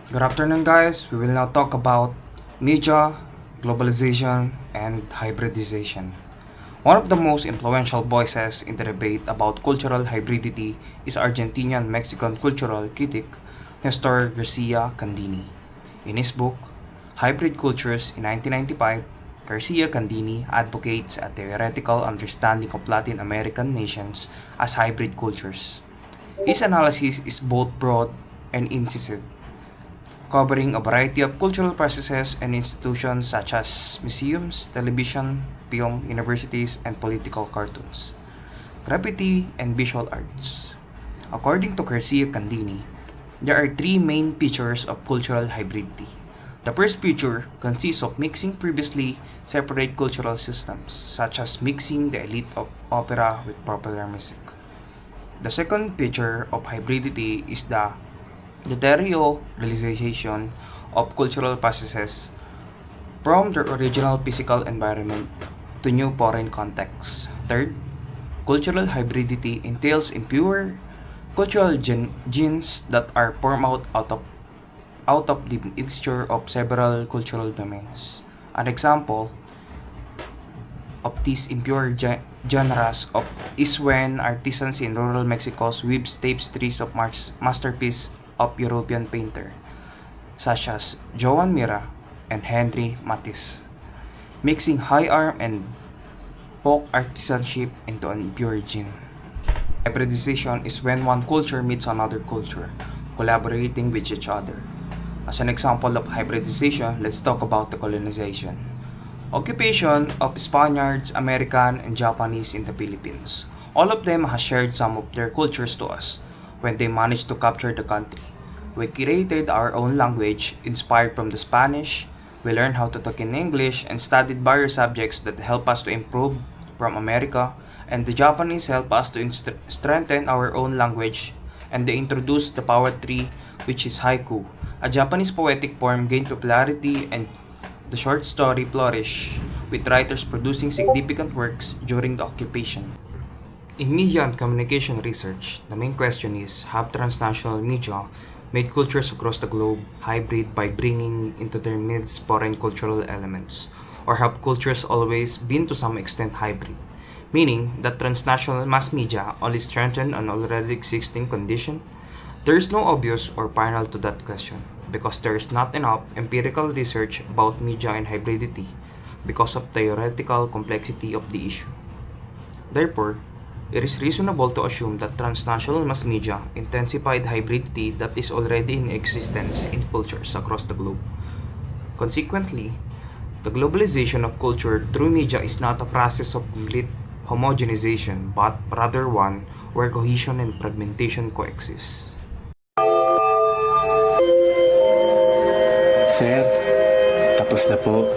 Good afternoon, guys. We will now talk about media, globalization, and hybridization. One of the most influential voices in the debate about cultural hybridity is Argentinian-Mexican cultural critic Nestor Garcia-Candini. In his book, Hybrid Cultures in 1995, Garcia-Candini advocates a theoretical understanding of Latin American nations as hybrid cultures. His analysis is both broad and incisive, covering a variety of cultural processes and institutions such as museums, television, film, universities, and political cartoons, graffiti, and visual arts. According to Garcia-Candini, there are three main features of cultural hybridity. The first feature consists of mixing previously separate cultural systems, such as mixing the elite of opera with popular music. The second feature of hybridity is the deterritorialization of cultural processes from their original physical environment to new foreign contexts. Third, cultural hybridity entails impure cultural genes that are formed out of the mixture of several cultural domains. An example of these impure genres is when artisans in rural Mexico weave tapestries of masterpieces of European painter, such as Joan Mira and Henri Matisse, mixing high art and folk artisanship into an impure gene. Hybridization is when one culture meets another culture, collaborating with each other. As an example of hybridization, let's talk about the colonization. Occupation of Spaniards, American, and Japanese in the Philippines. All of them has shared some of their cultures to us when they managed to capture the country. We created our own language inspired from the Spanish. We learned how to talk in English and studied various subjects that help us to improve from America, and the Japanese help us to strengthen our own language, and they introduced the poetry, which is haiku. A Japanese poetic form gained popularity and the short story flourished, with writers producing significant works during the occupation. In media and communication research, the main question is, have transnational media made cultures across the globe hybrid by bringing into their midst foreign cultural elements? Or have cultures always been to some extent hybrid? Meaning that transnational mass media only strengthen an already existing condition? There is no obvious or final to that question, because there is not enough empirical research about media and hybridity because of the theoretical complexity of the issue. Therefore, it is reasonable to assume that transnational mass media intensified hybridity that is already in existence in cultures across the globe. Consequently, the globalization of culture through media is not a process of complete homogenization, but rather one where cohesion and fragmentation coexist. Sir, tapos na po.